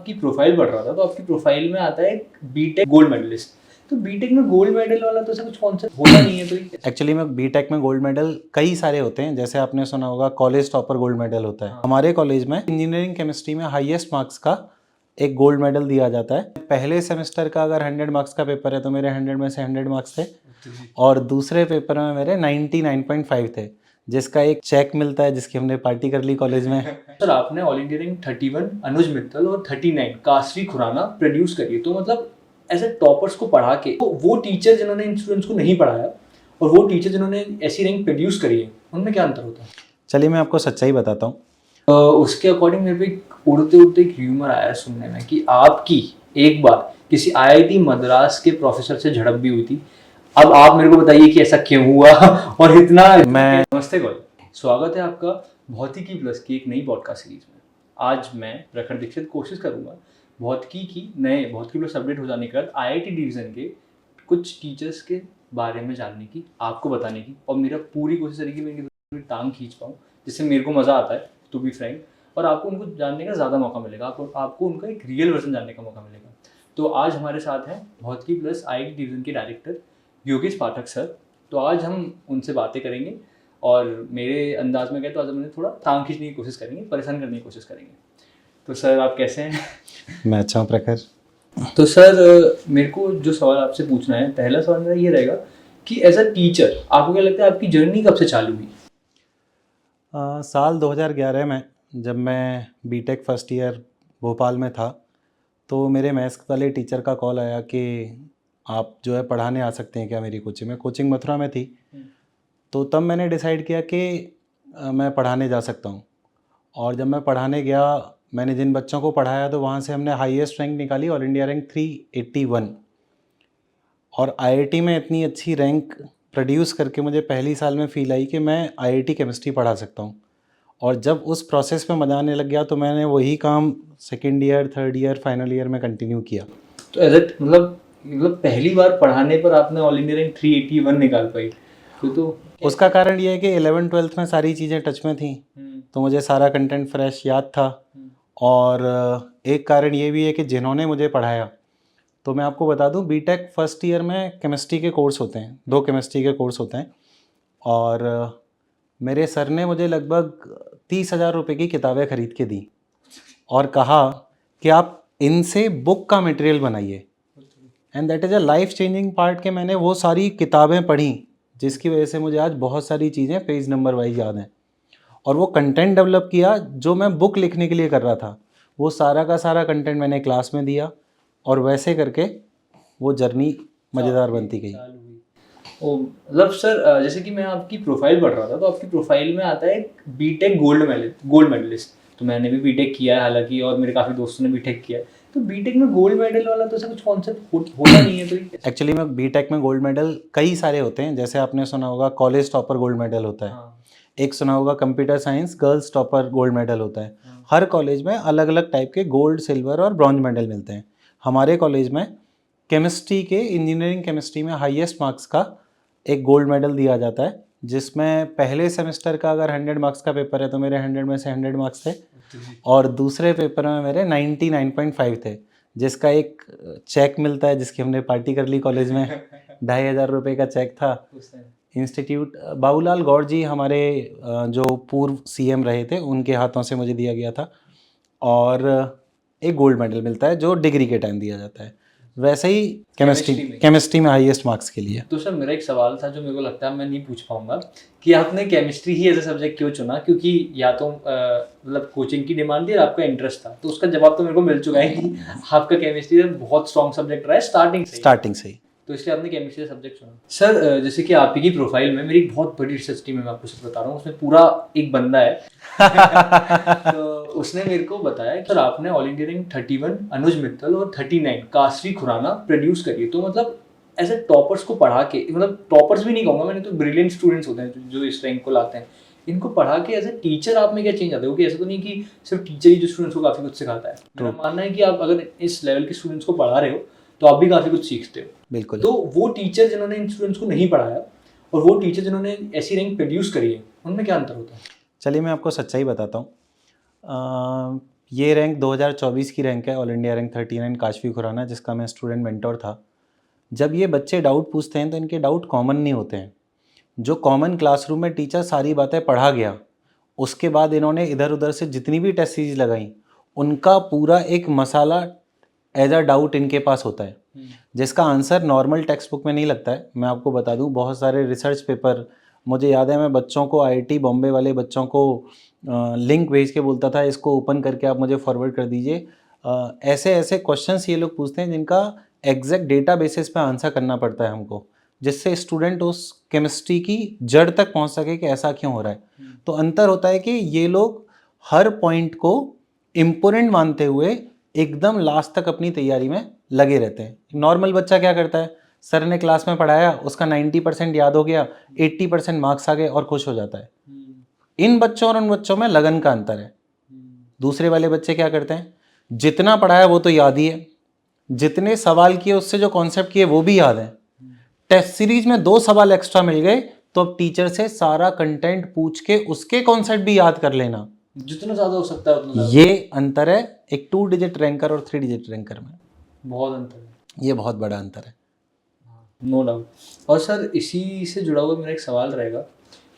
आपकी प्रोफाइल पढ़ रहा था तो आपकी प्रोफाइल में आता है बीटेक गोल्ड मेडलिस्ट। तो बीटेक में गोल्ड मेडल वाला तो ऐसा कुछ कॉन्सेप्ट होता नहीं है, तो एक्चुअली में बीटेक में गोल्ड मेडल कई सारे होते हैं। जैसे आपने सुना होगा कॉलेज टॉपर गोल्ड मेडल होता है। हमारे कॉलेज में इंजीनियरिंग केमिस्ट्री में हाईएस्ट मार्क्स का एक गोल्ड मेडल दिया जाता है। पहले सेमेस्टर का अगर 100 मार्क्स का पेपर है तो मेरे 100 में से 100 मार्क्स थे, और दूसरे पेपर में मेरे 99.5 थे, जिसका एक चेक मिलता है, जिसकी हमने पार्टी कर ली कॉलेज में। सर आपने ऑल इंजीनियरिंग 31 अनुज मित्तल और 39 काशवी खुराना प्रोड्यूस करी, तो मतलब ऐसे टॉपर्स को पढ़ा के, तो वो टीचर जिन्होंने इन स्टूडेंट्स को नहीं पढ़ाया और वो टीचर जिन्होंने ऐसी रैंक प्रोड्यूस करी है, उनमें क्या अंतर होता है? चलिए मैं आपको सच्चाई बताता हूँ। उसके अकॉर्डिंग मेरे को उड़ते उड़ते एक र्यूमर आया सुनने में कि आपकी एक बार किसी आईआईटी मद्रास के प्रोफेसर से झड़प भी हुई थी। अब आप मेरे को बताइए कि ऐसा क्यों हुआ और इतना नमस्ते गौर, स्वागत है आपका भौतिकी प्लस की एक नई पॉडकास्ट सीरीज में। आज मैं प्रखर दीक्षित कोशिश करूंगा भौतिकी की नए भौतिकी प्लस अपडेट हो जाने के बाद आईआईटी डिवीजन के कुछ टीचर्स के बारे में जानने की, आपको बताने की, और मेरा पूरी कोशिश रहेगी मैं इनकी टांग खींच पाऊँ, जिससे मेरे को मज़ा आता है टू बी फ्रैंक, और आपको उनको जानने का ज़्यादा मौका मिलेगा, आपको उनका एक रियल वर्जन जानने का मौका मिलेगा। तो आज हमारे साथ हैं भौतिकी प्लस आईआईटी डिवीजन के डायरेक्टर योगेश पाठक सर। तो आज हम उनसे बातें करेंगे और मेरे अंदाज में कहें तो आज हम उन्हें थोड़ा टांग खींचने की कोशिश करेंगे, परेशान करने की कोशिश करेंगे। तो सर आप कैसे हैं? मैं अच्छा हूँ प्रखर। तो सर मेरे को जो सवाल आपसे पूछना है, पहला सवाल मेरा ये रहेगा कि एज अ टीचर आपको क्या लगता है आपकी जर्नी कब से चालू हुई? साल 2011 में जब मैं बीटेक फर्स्ट ईयर भोपाल में था, तो मेरे मैथ्स वाले टीचर का कॉल आया कि आप जो है पढ़ाने आ सकते हैं क्या मेरी कोचिंग में। कोचिंग मथुरा में थी, तो तब मैंने डिसाइड किया कि मैं पढ़ाने जा सकता हूँ। और जब मैं पढ़ाने गया, मैंने जिन बच्चों को पढ़ाया तो वहाँ से हमने हाईएस्ट रैंक निकाली, ऑल इंडिया रैंक 381। और आईआईटी में इतनी अच्छी रैंक प्रोड्यूस करके मुझे पहली साल में फील आई कि मैं आईआईटी केमिस्ट्री पढ़ा सकता हूँ। और जब उस प्रोसेस में मज़ा आने लग गया तो मैंने वही काम second year, third year, final year में कंटिन्यू किया। तो एज इट मतलब पहली बार पढ़ाने पर आपने ऑल इंडिया रैंक 381 निकाल पाई, तो उसका कारण ये है कि 11th-12th में सारी चीज़ें टच में थी, तो मुझे सारा कंटेंट फ्रेश याद था। और एक कारण ये भी है कि जिन्होंने मुझे पढ़ाया, तो मैं आपको बता दूं, बीटेक फर्स्ट ईयर में केमिस्ट्री के कोर्स होते हैं, 2 केमिस्ट्री के कोर्स होते हैं। और मेरे सर ने मुझे लगभग 30,000 रुपये की किताबें ख़रीद के दी और कहा कि आप इनसे बुक का मटेरियल बनाइए। And that is a life changing part कि मैंने वो सारी किताबें पढ़ी, जिसकी वजह से मुझे आज बहुत सारी चीज़ें पेज नंबर वाइज याद हैं। और वो कंटेंट डेवलप किया जो मैं बुक लिखने के लिए कर रहा था, वो सारा का सारा कंटेंट मैंने क्लास में दिया, और वैसे करके वो जर्नी मज़ेदार बनती गई। ओ मतलब सर जैसे कि मैं आपकी प्रोफाइल पढ़ रहा था तो आपकी प्रोफाइल में आता है बीटेक गोल्ड मेडलिस्ट। तो मैंने भी बीटेक किया है हालांकि, और मेरे काफ़ी दोस्तों ने बीटेक किया है। तो बीटेक में गोल्ड मेडल वाला तो ऐसा कुछ कॉन्सेप्ट होता नहीं है, तो एक्चुअली में बीटेक में गोल्ड मेडल कई सारे होते हैं। जैसे आपने सुना होगा कॉलेज टॉपर गोल्ड मेडल होता है। एक सुना होगा computer science girls topper gold medal होता है। हर कॉलेज में अलग अलग टाइप के गोल्ड, सिल्वर और ब्रॉन्ज मेडल मिलते हैं। हमारे कॉलेज में केमिस्ट्री के, इंजीनियरिंग केमिस्ट्री में हाईएस्ट मार्क्स का एक गोल्ड मेडल दिया जाता है, जिसमें पहले सेमेस्टर का अगर 100 मार्क्स का पेपर है तो मेरे 100 में से 100 मार्क्स थे, और दूसरे पेपर में मेरे 99.5 थे, जिसका एक चेक मिलता है, जिसकी हमने पार्टी कर ली कॉलेज में। 2,500 रुपये का चेक था। इंस्टीट्यूट बाबूलाल गौड़ जी हमारे जो पूर्व सीएम रहे थे, उनके हाथों से मुझे दिया गया था। और एक गोल्ड मेडल मिलता है जो डिग्री के टाइम दिया जाता है। वैसे ही केमिस्ट्री में हाईएस्ट मार्क्स के लिए। तो सर मेरा एक सवाल था जो मेरे को लगता है मैं नहीं पूछ पाऊंगा कि आपने केमिस्ट्री ही एज ए सब्जेक्ट क्यों चुना, क्योंकि या तो मतलब कोचिंग की डिमांड थी और आपका इंटरेस्ट था। तो उसका जवाब तो मेरे को मिल चुका है कि आपका केमिस्ट्री बहुत स्ट्रॉन्ग सब्जेक्ट रहा है स्टार्टिंग से ही, तो इसलिए आपने केमिस्ट्री सब्जेक्ट चुना। सर जैसे कि आपकी प्रोफाइल में मेरी एक बहुत बड़ी रिसर्च टीम है, मैं आपको सच बता रहा हूँ, उसमें पूरा एक बंदा है तो उसने मेरे को बताया कि सर आपने ऑल इंडिया रैंक 31 अनुज मित्तल और 39 काशवी खुराना प्रोड्यूस करी। तो मतलब ऐसे टॉपर्स को पढ़ा के, मतलब टॉपर्स भी नहीं कहूँगा मैंने, तो ब्रिलियंट स्टूडेंट्स होते हैं जो इस रैंक को लाते हैं, इनको पढ़ा के एज ए टीचर आप में क्या चेंज आता है? क्योंकि ऐसा तो नहीं कि सिर्फ टीचर ही जो स्टूडेंट्स को काफ़ी कुछ सिखाता है। मेरा मानना है कि आप अगर इस लेवल के स्टूडेंट्स को पढ़ा रहे हो तो आप भी काफ़ी कुछ सीखते हो। बिल्कुल। तो वो टीचर जिन्होंने इन स्टूडेंट्स को नहीं पढ़ाया और वो टीचर जिन्होंने ऐसी रैंक प्रोड्यूस करी है, उनमें क्या अंतर होता है? चलिए मैं आपको सच्चाई बताता हूँ। ये रैंक 2024 की रैंक है, all India rank 39, Kashvi Khurana, जिसका मैं स्टूडेंट मेंटोर था। जब ये बच्चे डाउट पूछते हैं तो इनके डाउट कॉमन नहीं होते हैं। जो कॉमन क्लासरूम में टीचर सारी बातें पढ़ा गया, उसके बाद इन्होंने इधर उधर से जितनी भी टेस्ट सीरीज लगाई, उनका पूरा एक मसाला एज अ डाउट इनके पास होता है, जिसका आंसर नॉर्मल टेक्स्ट बुक में नहीं लगता है। मैं आपको बता दूं, बहुत सारे रिसर्च पेपर, मुझे याद है मैं बच्चों को, आईआईटी बॉम्बे वाले बच्चों को लिंक भेज के बोलता था इसको ओपन करके आप मुझे फॉरवर्ड कर दीजिए। ऐसे ऐसे क्वेश्चंस ये लोग पूछते हैं जिनका एग्जैक्ट डेटा बेसिस पे आंसर करना पड़ता है हमको, जिससे स्टूडेंट उस केमिस्ट्री की जड़ तक पहुंच सके कि ऐसा क्यों हो रहा है। तो अंतर होता है कि ये लोग हर पॉइंट को इम्पोर्टेंट मानते हुए एकदम लास्ट तक अपनी तैयारी में लगे रहते हैं। नॉर्मल बच्चा क्या करता है, सर ने क्लास में पढ़ाया, उसका 90% याद हो गया, 80% मार्क्स आ गए और खुश हो जाता है। इन बच्चों और उन बच्चों में लगन का अंतर है। दूसरे वाले बच्चे क्या करते हैं, जितना पढ़ाया वो तो याद ही है, जितने सवाल किए उससे जो कॉन्सेप्ट किए वो भी याद है। टेस्ट सीरीज में 2 सवाल एक्स्ट्रा मिल गए तो अब टीचर से सारा कंटेंट पूछ के उसके कॉन्सेप्ट भी याद कर लेना, जितना ज्यादा हो सकता है उतना ज्यादा। ये अंतर है एक 2 डिजिट रैंकर और 3 डिजिट रैंकर में। बहुत अंतर है, ये बहुत बड़ा अंतर है। No doubt. और सर इसी से जुड़ा हुआ मेरा एक सवाल रहेगा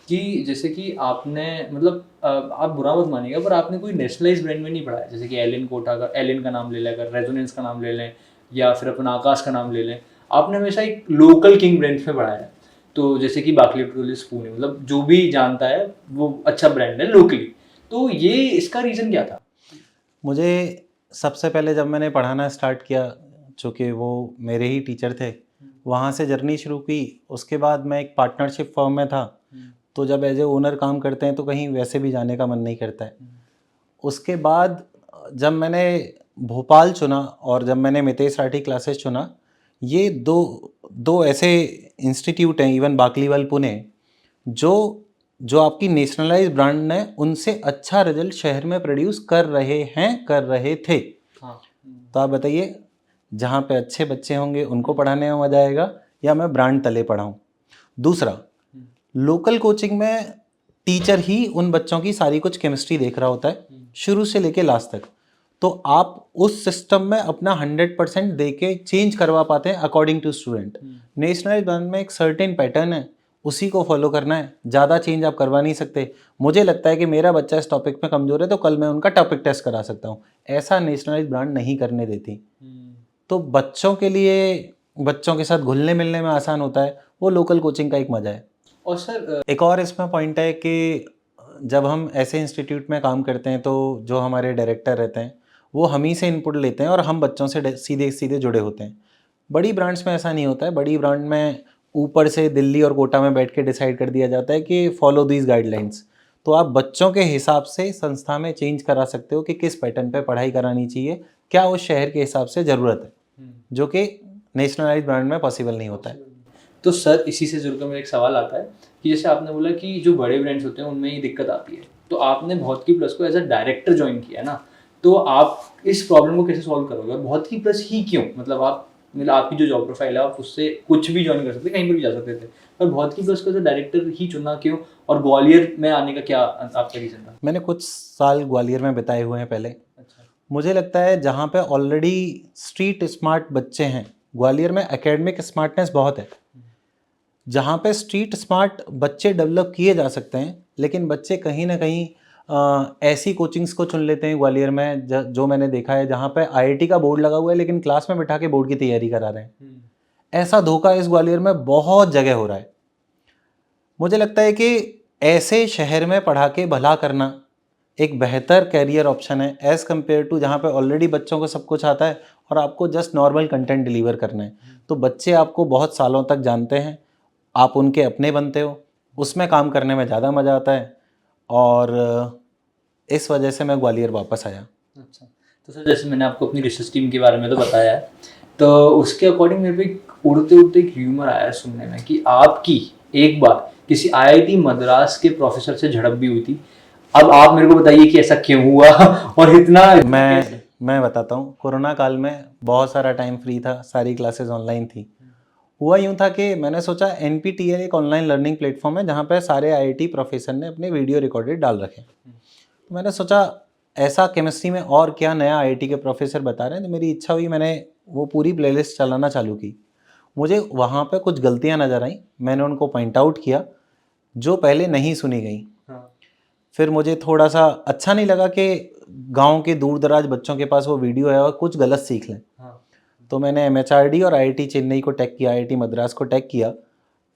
कि जैसे कि आपने मतलब आप बुरा मत मानिएगा पर आपने कोई नेशनलाइज ब्रांड में नहीं पढ़ा है। जैसे कि एलिन कोटा का, एलिन का नाम ले लें, अगर रेजोनेंस का नाम ले लें, या फिर अपना आकाश का नाम ले लें, आपने हमेशा एक लोकल किंग ब्रांड में पढ़ा है। तो जैसे कि बार्कले पेट्रोलियम पुणे, मतलब जो भी जानता है वो अच्छा ब्रांड है लोकली। तो ये इसका रीज़न क्या था? मुझे सबसे पहले जब मैंने पढ़ाना स्टार्ट किया, चूँकि वो मेरे ही टीचर थे, वहाँ से जर्नी शुरू की। उसके बाद मैं एक पार्टनरशिप फर्म में था, तो जब एज ए ओनर काम करते हैं तो कहीं वैसे भी जाने का मन नहीं करता है। उसके बाद जब मैंने भोपाल चुना और जब मैंने मितेश राठी क्लासेस चुना, ये दो ऐसे इंस्टीट्यूट हैं, इवन बाकलीवाल पुणे, जो आपकी नेशनलाइज ब्रांड ने उनसे अच्छा रिजल्ट शहर में प्रोड्यूस कर रहे थे। हाँ। तो आप बताइए, जहाँ पे अच्छे बच्चे होंगे उनको पढ़ाने में मज़ा आएगा या मैं ब्रांड तले पढ़ाऊँ। दूसरा, लोकल कोचिंग में टीचर ही उन बच्चों की सारी कुछ केमिस्ट्री देख रहा होता है शुरू से लेके लास्ट तक, तो आप उस सिस्टम में अपना 100% दे के चेंज करवा पाते हैं according to student. Nationalize brand में एक सर्टेन पैटर्न है, उसी को फॉलो करना है, ज़्यादा चेंज आप करवा नहीं सकते। मुझे लगता है कि मेरा बच्चा इस टॉपिक में कमज़ोर है तो कल मैं उनका टॉपिक टेस्ट करा सकता हूँ, ऐसा नेशनलाइज ब्रांड नहीं करने देती। तो बच्चों के लिए, बच्चों के साथ घुलने मिलने में आसान होता है, वो लोकल कोचिंग का एक मज़ा है। और सर एक और इसमें पॉइंट है कि जब हम ऐसे इंस्टीट्यूट में काम करते हैं तो जो हमारे डायरेक्टर रहते हैं वो हम ही से इनपुट लेते हैं और हम बच्चों से सीधे सीधे जुड़े होते हैं। बड़ी ब्रांड्स में ऐसा नहीं होता है। बड़ी ब्रांड में ऊपर से दिल्ली और कोटा में बैठ के डिसाइड कर दिया जाता है कि फॉलो दीज गाइडलाइंस, तो आप बच्चों के हिसाब से संस्था में चेंज करा सकते हो कि किस पैटर्न पे पढ़ाई करानी चाहिए, क्या उस शहर के हिसाब से ज़रूरत है, जो कि नेशनलाइज ब्रांड में पॉसिबल नहीं होता है। तो सर इसी से जुड़कर मेरा एक सवाल आता है कि जैसे आपने बोला कि जो बड़े ब्रांड्स होते हैं उनमें ये दिक्कत आती है, तो आपने भौतिकी प्लस को एज अ डायरेक्टर ज्वाइन किया है ना, तो आप इस प्रॉब्लम को कैसे सॉल्व करोगे? भौतिकी प्लस ही क्यों? मतलब आप, मतलब आपकी जो जॉब प्रोफाइल है आप उससे कुछ भी ज्वाइन कर सकते, कहीं पर भी जा सकते थे, पर भौतिकी प्लस को एज अ डायरेक्टर ही चुना क्यों? और ग्वालियर में आने का क्या आपका रीज़न था? मैंने कुछ साल ग्वालियर में बिताए हुए हैं पहले। अच्छा। मुझे लगता है जहाँ पे ऑलरेडी स्ट्रीट स्मार्ट बच्चे हैं, ग्वालियर में एकेडमिक स्मार्टनेस बहुत है। जहाँ पे स्ट्रीट स्मार्ट बच्चे डेवलप किए जा सकते हैं, लेकिन बच्चे कहीं ना कहीं ऐसी कोचिंग्स को चुन लेते हैं ग्वालियर में, जो मैंने देखा है जहाँ पे आईआईटी का बोर्ड लगा हुआ है लेकिन क्लास में बिठा के बोर्ड की तैयारी करा रहे हैं। ऐसा धोखा इस ग्वालियर में बहुत जगह हो रहा है। मुझे लगता है कि ऐसे शहर में पढ़ा के भला करना एक बेहतर कैरियर ऑप्शन है एज़ कम्पेयर टू जहाँ पे ऑलरेडी बच्चों को सब कुछ आता है और आपको जस्ट नॉर्मल कंटेंट डिलीवर करना है। तो बच्चे आपको बहुत सालों तक जानते हैं, आप उनके अपने बनते हो, उसमें काम करने में ज़्यादा मज़ा आता है, और इस वजह से मैं ग्वालियर वापस आया। अच्छा, तो सर जैसे मैंने आपको अपनी रिसर्च टीम के बारे में तो बताया है, तो उसके अकॉर्डिंग मेरे पे उड़ते उड़ते एक ह्यूमर आया सुनने में कि आपकी एक बार किसी आईआईटी मद्रास के प्रोफेसर से झड़प भी हुई थी। अब आप मेरे को बताइए कि ऐसा क्यों हुआ और इतना मैं बताता हूँ। कोरोना काल में बहुत सारा टाइम फ्री था, सारी क्लासेस ऑनलाइन थी। हुआ यूँ था कि मैंने सोचा NPTEL एक ऑनलाइन लर्निंग प्लेटफॉर्म है जहाँ पे सारे आईआईटी प्रोफेसर ने अपने वीडियो रिकॉर्डेड डाल रखे। तो मैंने सोचा ऐसा केमिस्ट्री में और क्या नया आईआईटी के प्रोफेसर बता रहे हैं, तो मेरी इच्छा हुई, मैंने वो पूरी प्लेलिस्ट चलाना चालू की। मुझे वहाँ पे कुछ गलतियाँ नज़र आई, मैंने उनको पॉइंट आउट किया जो पहले नहीं सुनी गई। हाँ। फिर मुझे थोड़ा सा अच्छा नहीं लगा कि गांव के दूर दराज बच्चों के पास वो वीडियो है और कुछ गलत सीख लें। हाँ। तो मैंने एमएचआरडी और आईआईटी चेन्नई को टैग किया, आईआईटी मद्रास को टैग किया।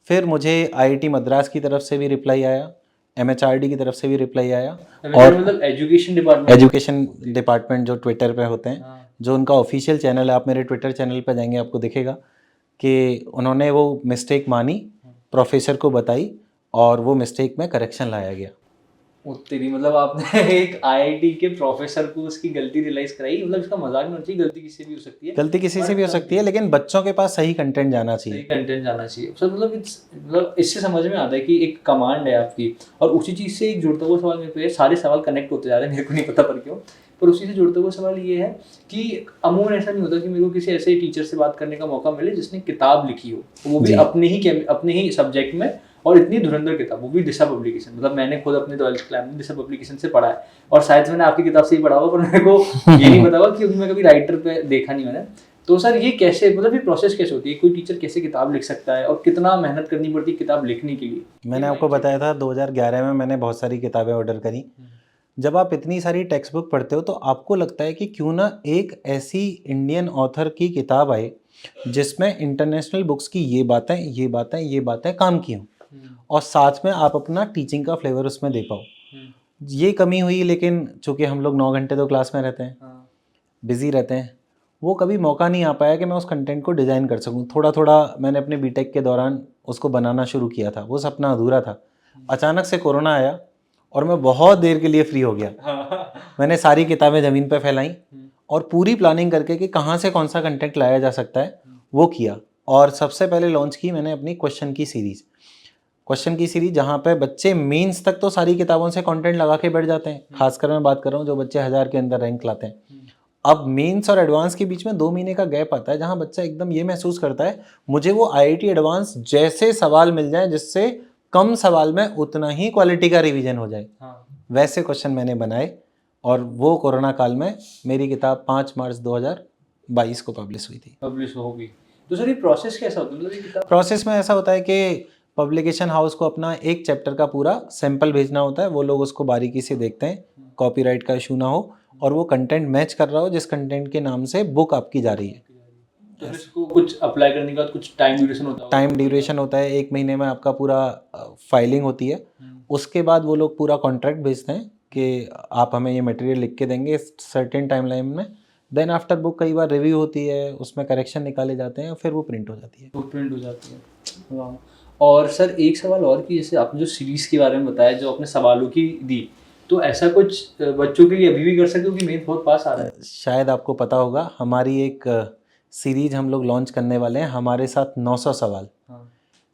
फिर मुझे आईआईटी मद्रास की तरफ से भी रिप्लाई आया, एमएचआरडी की तरफ से भी रिप्लाई आया, और मतलब एजुकेशन डिपार्टमेंट, एजुकेशन डिपार्टमेंट जो ट्विटर पे होते हैं, हाँ। जो उनका ऑफिशियल चैनल है, आप मेरे ट्विटर चैनल पे जाएंगे आपको दिखेगा कि उन्होंने वो मिस्टेक मानी, प्रोफेसर को बताई, और वो मिस्टेक में करेक्शन लाया गया। तेरी मतलब आपने एक आईआईटी के प्रोफेसर को उसकी गलती रियलाइज कराई। मतलब इसका मजाक नहीं होना चाहिए, गलती किसी से भी हो सकती है, गलती किसी से भी हो सकती है, लेकिन बच्चों के पास सही कंटेंट जाना चाहिए, सही कंटेंट जाना चाहिए। सर मतलब इससे समझ में आता है कि एक कमांड है आपकी। और उसी चीज़ से एक जुड़ता हुआ सवाल मेरे को है, सारे सवाल कनेक्ट होते जा रहे हैं, मेरे को नहीं पता पर क्यों, पर उसी से जुड़ता हुआ सवाल ये है कि अमूमन ऐसा नहीं होता कि मेरे को किसी ऐसे टीचर से बात करने का मौका मिले जिसने किताब लिखी हो, वो भी अपने ही सब्जेक्ट में, और इतनी धुरंधर किताब, वो भी दिशा पब्लिकेशन। मतलब मैंने खुद अपने 12th क्लास में दिशा पब्लिकेशन से पढ़ा है, और शायद मैंने आपकी किताब से ही पढ़ा होगा, पर मेरे को ये नहीं पता होगा क्योंकि मैं कभी राइटर पे देखा नहीं मैंने। तो सर ये कैसे, मतलब ये प्रोसेस कैसे होती है, कोई टीचर कैसे किताब लिख सकता है और कितना मेहनत करनी पड़ती है किताब लिखने के लिए? मैंने आपको बताया था 2011 में मैंने बहुत सारी किताबें ऑर्डर करी। जब आप इतनी सारी टेक्स्ट बुक पढ़ते हो तो आपको लगता है कि क्यों ना एक ऐसी इंडियन ऑथर की किताब आए जिसमें इंटरनेशनल बुक्स की ये बातें काम की हों, और साथ में आप अपना टीचिंग का फ्लेवर उसमें दे पाओ। ये कमी हुई, लेकिन चूंकि हम लोग 9 घंटे तो क्लास में रहते हैं, बिजी रहते हैं, वो कभी मौका नहीं आ पाया कि मैं उस कंटेंट को डिज़ाइन कर सकूं। थोड़ा थोड़ा मैंने अपने बीटेक के दौरान उसको बनाना शुरू किया था, वो सपना अधूरा था। अचानक से कोरोना आया और मैं बहुत देर के लिए फ्री हो गया। मैंने सारी किताबें ज़मीन पर फैलाई और पूरी प्लानिंग करके कि कहाँ से कौन सा कंटेंट लाया जा सकता है वो किया। और सबसे पहले लॉन्च की मैंने अपनी क्वेश्चन की सीरीज, जहाँ पे बच्चे मेंस तक तो सारी किताबों से कंटेंट लगा के बैठ जाते हैं। खासकर मैं बात कर रहा हूँ जो बच्चे 1000 के अंदर रैंक लाते हैं। अब मेंस और एडवांस के बीच में 2 महीने का गैप आता है, जहाँ बच्चा एकदम ये महसूस करता है मुझे वो आईआईटी एडवांस जैसे सवाल मिल जाए जिससे कम सवाल में उतना ही क्वालिटी का रिवीजन हो जाए। वैसे क्वेश्चन मैंने बनाए, और वो कोरोना काल में मेरी किताब 5 मार्च 2022 को पब्लिश हुई। तो सर ये प्रोसेस कैसा होता है? मतलब ये किताब प्रोसेस में ऐसा होता है कि पब्लिकेशन हाउस को अपना एक चैप्टर का पूरा सैंपल भेजना होता है, वो लोग उसको बारीकी से देखते हैं, कॉपीराइट का इशू ना हो और वो कंटेंट मैच कर रहा हो जिस कंटेंट के नाम से बुक आपकी जा रही है। तो फिर इसको कुछ अप्लाई करने का कुछ टाइम ड्यूरेशन होता है। 1 महीने में आपका पूरा फाइलिंग होती है। उसके बाद वो लोग पूरा कॉन्ट्रैक्ट भेजते हैं कि आप हमें ये मटेरियल लिख के देंगे सर्टेन टाइमलाइन में। देन आफ्टर बुक कई बार रिव्यू होती है, उसमें करेक्शन निकाले जाते हैं और फिर वो प्रिंट हो जाती है। वाह। और सर एक सवाल और कि जैसे आपने जो सीरीज़ के बारे में बताया, जो अपने सवालों की दी, तो ऐसा कुछ बच्चों के लिए अभी भी कर सकते हो कि मेन बहुत पास आ रहा है? शायद आपको पता होगा, हमारी एक सीरीज हम लोग लॉन्च करने वाले हैं, हमारे साथ 900 सवाल।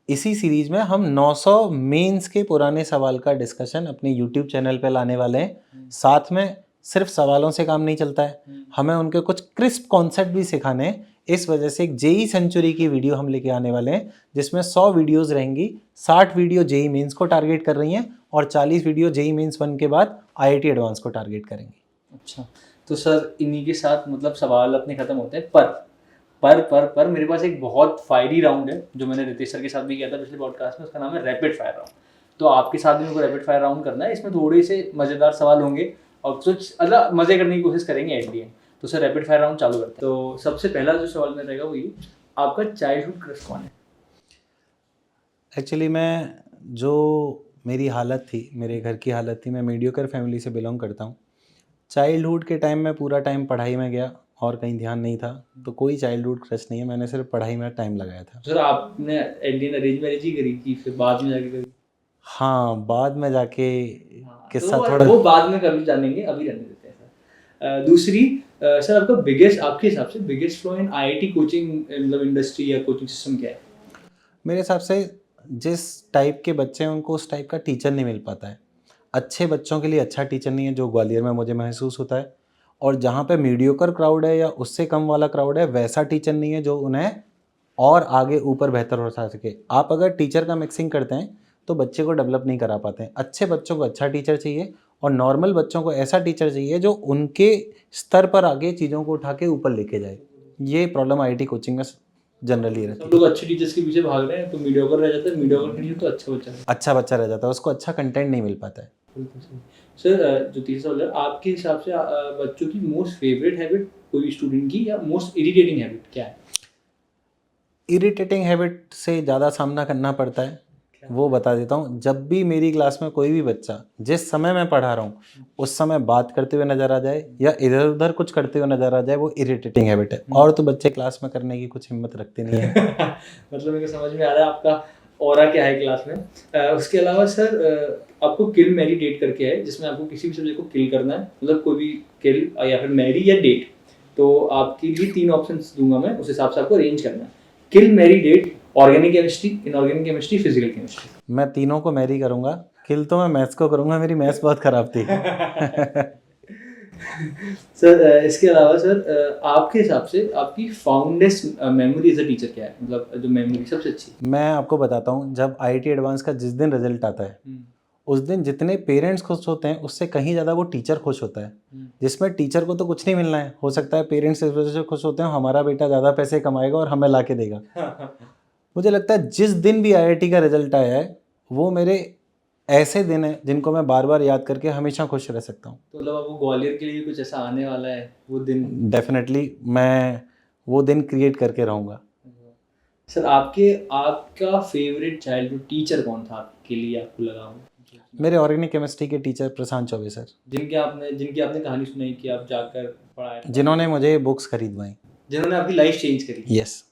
इसी सीरीज में हम 900 मेंस के पुराने सवाल का डिस्कशन अपने यूट्यूब चैनल पे लाने वाले हैं। साथ में सिर्फ सवालों से काम नहीं चलता है, हमें उनके कुछ क्रिस्प कॉन्सेप्ट भी सिखाने हैं। इस वजह से एक जेई सेंचुरी की वीडियो हम लेके आने वाले हैं, जिसमें 100 वीडियोस रहेंगी। 60 वीडियो जेई मेंस को टारगेट कर रही हैं और 40 वीडियो जेई मेंस 1 के बाद आईआईटी एडवांस को टारगेट करेंगे। अच्छा, तो सर इन्हीं के साथ मतलब सवाल अपने खत्म होते हैं, पर मेरे पास एक बहुत फायरी राउंड है जो मैंने रितेश सर के साथ भी किया था पिछले पॉडकास्ट में, उसका नाम है रैपिड फायर राउंड। तो आपके साथ भी मेरे को रैपिड फायर राउंड करना है। इसमें थोड़े से मज़ेदार सवाल होंगे और कुछ मतलब मज़े करने की कोशिश करेंगे एट दी एंड। तो सर रैपिड फायर राउंड चालू करते हैं। तो सबसे पहला जो सवाल मेरा रहेगा वो ये, आपका चाइल्डहुड क्रश कौन है? एक्चुअली मेरी हालत थी, मेरे घर की हालत थी, मैं मीडियोकर फैमिली से बिलोंग करता हूँ। चाइल्डहुड के टाइम में पूरा टाइम पढ़ाई में गया और कहीं ध्यान नहीं था, तो कोई चाइल्डहुड क्रश नहीं है, मैंने सिर्फ पढ़ाई में टाइम लगाया था। सर आपने इंडियन अरेंज मैरिज ही करी थी फिर बाद में जाके करी? हाँ, बाद में जाके किस्सा तो थोड़ा वो बाद में कभी जानेंगे, अभी रहने देते हैं सर। दूसरी सर, आपके हिसाब से biggest flaw in IIT coaching मतलब इंडस्ट्री या कोचिंग सिस्टम क्या है? मेरे हिसाब से जिस टाइप के बच्चे हैं उनको उस टाइप का टीचर नहीं मिल पाता है। अच्छे बच्चों के लिए अच्छा टीचर नहीं है, जो ग्वालियर में मुझे महसूस होता है। और जहाँ पे मीडियोकर क्राउड है या उससे कम वाला क्राउड है, वैसा टीचर नहीं है जो उन्हें और आगे ऊपर बेहतर हो सके। आप अगर टीचर का मिक्सिंग करते हैं तो बच्चे को डेवलप नहीं करा पाते हैं। अच्छे बच्चों को अच्छा टीचर चाहिए और नॉर्मल बच्चों को ऐसा टीचर चाहिए जो उनके स्तर पर आगे चीज़ों को उठा के ऊपर लेके जाए। ये प्रॉब्लम आईआईटी कोचिंग में जनरली रहती सब है। लोग अच्छे टीचर्स के पीछे भाग रहे हैं तो मीडियोकर रह जाता है, मीडियोकर नहीं तो अच्छा बच्चा है। अच्छा बच्चा रह जाता है, उसको अच्छा कंटेंट नहीं मिल पाता है। बिल्कुल सही। सर जो तीसरा सवाल है, आपके हिसाब से बच्चों की मोस्ट फेवरेट हैबिट कोई स्टूडेंट की या मोस्ट इरिटेटिंग हैबिट क्या है? इरिटेटिंग हैबिट से ज़्यादा सामना करना पड़ता है, वो बता देता हूँ। जब भी मेरी क्लास में कोई भी बच्चा जिस समय मैं पढ़ा रहा हूँ उस समय बात करते हुए नज़र आ जाए या इधर उधर कुछ करते हुए नज़र आ जाए, वो इरिटेटिंग हैबिट है। और तो बच्चे क्लास में करने की कुछ हिम्मत रखते नहीं है। मतलब मेरे को समझ में आ रहा है आपका ऑरा क्या है क्लास में। उसके अलावा सर आपको किल मैरी डेट करके है, जिसमें आपको किसी भी सब्जेक्ट को किल करना है, मतलब कोई भी किल या फिर मैरी या डेट। तो आपके लिए 3 ऑप्शंस दूंगा मैं, उस हिसाब से आपको अरेंज करना है। Kill marry date, organic chemistry, inorganic chemistry, physical chemistry. मैं तीनों को मैरी करूँगा। किल तो मैं मैथ्स को करूँगा, मेरी मैथ्स बहुत ख़राब थी। सर इसके अलावा सर आपके हिसाब से आपकी फाउंडेस्ट मेमोरी एज अ टीचर क्या है, मतलब जो मेमोरी सबसे अच्छी? मैं आपको बताता हूँ, जब आईआईटी एडवांस का जिस दिन रिजल्ट आता है उस दिन जितने पेरेंट्स खुश होते हैं उससे कहीं ज़्यादा वो टीचर खुश होता है। जिसमें टीचर को तो कुछ नहीं मिलना है, हो सकता है पेरेंट्स इस वजह से खुश होते हैं हमारा बेटा ज़्यादा पैसे कमाएगा और हमें ला के देगा। मुझे लगता है जिस दिन भी आईआईटी का रिजल्ट आया है वो मेरे ऐसे दिन हैं जिनको मैं बार बार याद करके हमेशा खुश रह सकता हूँ। तो मतलब आपको ग्वालियर के लिए कुछ ऐसा आने वाला है वो दिन? डेफिनेटली मैं वो दिन क्रिएट करके रहूँगा। सर आपका फेवरेट चाइल्डहुड टीचर कौन था आपके लिए, आपको लगा हो? मेरे ऑर्गेनिक केमिस्ट्री के टीचर प्रशांत चौबे सर, जिनकी आपने कहानी सुनाई कि आप जाकर पढ़ाए, जिन्होंने मुझे बुक्स खरीदवाई। जिन्होंने आपकी लाइफ चेंज करी। यस।